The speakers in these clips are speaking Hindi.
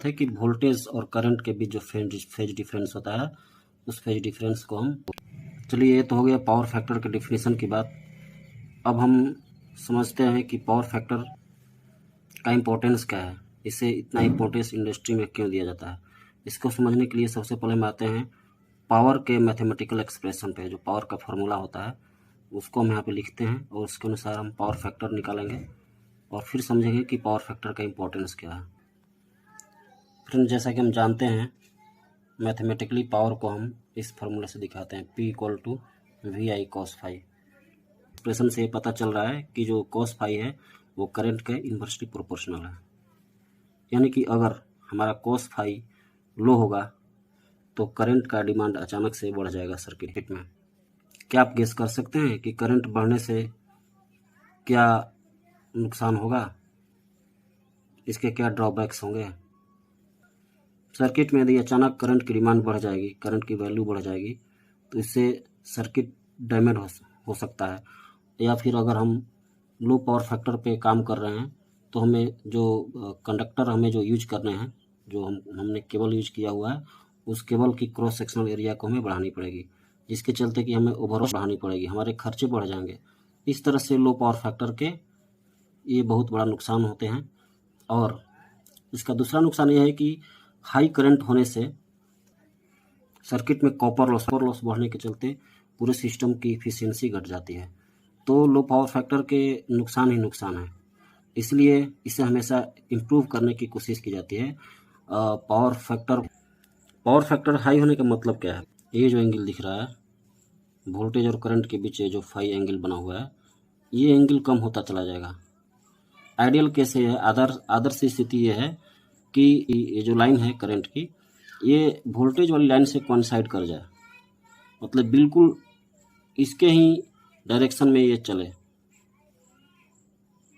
है कि वोल्टेज और करंट के बीच जो फेज डिफरेंस होता है उस फेज डिफरेंस को हम, चलिए ये तो हो गया पावर फैक्टर के डिफिनीशन की बात। अब हम समझते हैं कि पावर फैक्टर का इम्पोर्टेंस क्या है, इसे इतना इम्पोर्टेंस इंडस्ट्री में क्यों दिया जाता है। इसको समझने के लिए सबसे पहले हम आते हैं पावर के मैथमेटिकल एक्सप्रेशन पे। जो पावर का फार्मूला होता है उसको हम यहाँ पे लिखते हैं और उसके अनुसार हम पावर फैक्टर निकालेंगे और फिर समझेंगे कि पावर फैक्टर का इम्पोर्टेंस क्या है। फ्रेंड, जैसा कि हम जानते हैं मैथमेटिकली पावर को हम इस फार्मूला से दिखाते हैं, P = VI cos φ। एक्सप्रेशन से पता चल रहा है कि जो cos φ है वो करंट के इन्वर्सली प्रोपोर्शनल है। यानी कि अगर हमारा cos φ लो होगा तो करंट का डिमांड अचानक से बढ़ जाएगा सर्किट में। क्या आप गेस कर सकते हैं कि करंट बढ़ने से क्या नुकसान होगा, इसके क्या ड्रॉबैक्स होंगे। सर्किट में यदि अचानक करंट की डिमांड बढ़ जाएगी, करंट की वैल्यू बढ़ जाएगी, तो इससे सर्किट डैमेज हो सकता है। या फिर अगर हम लो पावर फैक्टर पे काम कर रहे हैं तो हमें जो कंडक्टर हमें जो यूज करने हैं, जो हमने केबल यूज किया हुआ है, उस केबल की क्रॉस सेक्शनल एरिया को हमें बढ़ानी पड़ेगी, जिसके चलते कि हमें ओवरऑल बढ़ानी पड़ेगी, हमारे खर्चे बढ़ जाएंगे। इस तरह से लो पावर फैक्टर के ये बहुत बड़ा नुकसान होते हैं। और इसका दूसरा नुकसान यह है कि हाई करंट होने से सर्किट में कॉपर लॉस बढ़ने के चलते पूरे सिस्टम की इफिशियंसी घट जाती है। तो लो पावर फैक्टर के नुकसान ही नुकसान है, इसलिए इसे हमेशा इम्प्रूव करने की कोशिश की जाती है। पावर फैक्टर हाई होने का मतलब क्या है, ये जो एंगल दिख रहा है वोल्टेज और करंट के बीच जो फाई एंगल बना हुआ है, ये एंगल कम होता चला जाएगा। आइडियल केस ये है, आदर्श स्थिति ये है कि ये जो लाइन है करंट की, ये वोल्टेज वाली लाइन से कोइंसाइड कर जाए, मतलब बिल्कुल इसके ही डायरेक्शन में ये चले,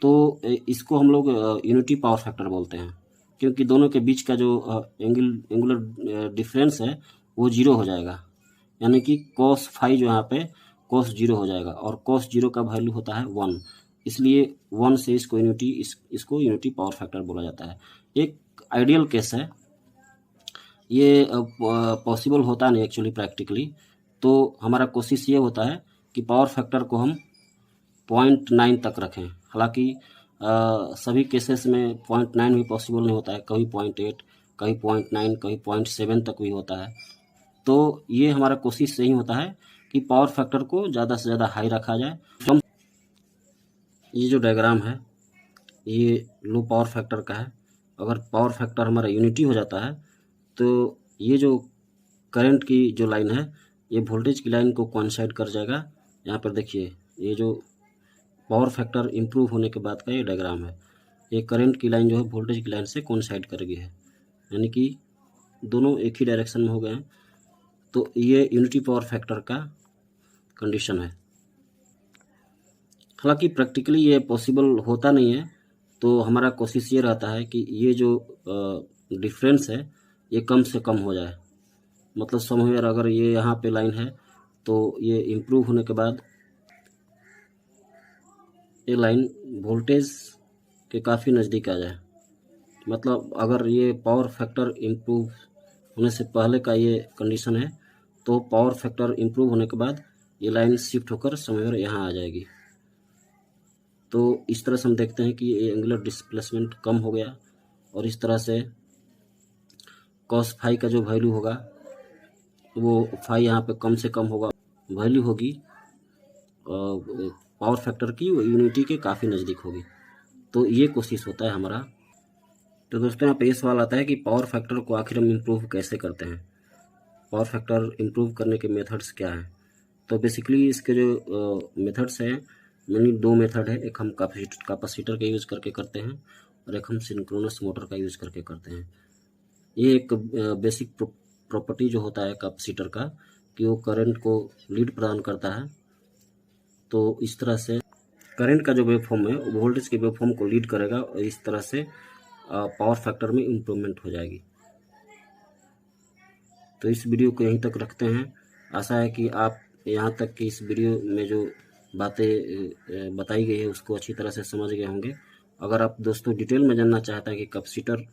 तो इसको हम लोग यूनिटी पावर फैक्टर बोलते हैं। क्योंकि दोनों के बीच का जो एंगुलर डिफरेंस है वो 0 हो जाएगा, यानी कि cos φ जो यहाँ पे cos 0 हो जाएगा, और cos 0 का वैल्यू होता है 1, इसलिए 1 से इसको यूनिटी पावर फैक्टर बोला जाता है। एक आइडियल केस है, ये पॉसिबल होता नहीं एक्चुअली प्रैक्टिकली, तो हमारा कोशिश ये होता है कि पावर फैक्टर को हम 0.9 तक रखें। हालांकि सभी केसेस में 0.9 भी पॉसिबल नहीं होता है, कभी 0.8, कभी 0.9, कभी 0.7 तक भी होता है। तो ये हमारा कोशिश यही होता है कि पावर फैक्टर को ज़्यादा से ज़्यादा हाई रखा जाए। ये जो डायग्राम है ये लो पावर फैक्टर का है। अगर पावर फैक्टर हमारा यूनिटी हो जाता है तो ये जो करंट की जो लाइन है ये वोल्टेज की लाइन को कोइंसाइड कर जाएगा। यहाँ पर देखिए, ये जो पावर फैक्टर इम्प्रूव होने के बाद का ये डायग्राम है, ये करंट की लाइन जो है वोल्टेज की लाइन से कोइंसाइड कर गई है, यानी कि दोनों एक ही डायरेक्शन में हो गए हैं। तो ये यूनिटी पावर फैक्टर का कंडीशन है। हालांकि प्रैक्टिकली ये पॉसिबल होता नहीं है, तो हमारा कोशिश ये रहता है कि ये जो डिफरेंस है ये कम से कम हो जाए। मतलब समवेयर अगर ये यहाँ पे लाइन है तो ये इम्प्रूव होने के बाद ये लाइन वोल्टेज के काफ़ी नज़दीक आ जाए। मतलब अगर ये पावर फैक्टर इम्प्रूव होने से पहले का ये कंडीशन है, तो पावर फैक्टर इम्प्रूव होने के बाद ये लाइन शिफ्ट होकर समवेयर यहाँ आ जाएगी। तो इस तरह से हम देखते हैं कि ये एंगुलर डिस्प्लेसमेंट कम हो गया, और इस तरह से cos φ का जो वैल्यू होगा वो φ यहाँ पे कम से कम होगा, वैल्यू होगी पावर फैक्टर की वो यूनिटी के काफ़ी नज़दीक होगी। तो ये कोशिश होता है हमारा। तो दोस्तों यहाँ पे ये सवाल आता है कि पावर फैक्टर को आखिर हम इम्प्रूव कैसे करते हैं, पावर फैक्टर इम्प्रूव करने के मेथड्स क्या हैं। तो बेसिकली इसके जो मेथड्स हैं, मेनली 2 मेथड है। एक हम कैपेसिटर का यूज़ करके करते हैं और एक हम सिंक्रोनस मोटर का यूज़ करके करते हैं। ये एक बेसिक प्रॉपर्टी जो होता है कैपेसिटर का कि वो करंट को लीड प्रदान करता है। तो इस तरह से करंट का जो वेवफॉर्म है वो वोल्टेज के वेवफॉर्म को लीड करेगा, और इस तरह से पावर फैक्टर में इम्प्रूवमेंट हो जाएगी। तो इस वीडियो को यहीं तक रखते हैं। आशा है कि आप यहाँ तक की इस वीडियो में जो बातें बताई गई है उसको अच्छी तरह से समझ गए होंगे। अगर आप दोस्तों डिटेल में जानना चाहते हैं कि कैपेसिटर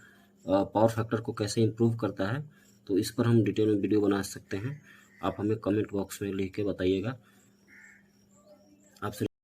पावर फैक्टर को कैसे इम्प्रूव करता है, तो इस पर हम डिटेल में वीडियो बना सकते हैं। आप हमें कमेंट बॉक्स में लिख के बताइएगा। आपसे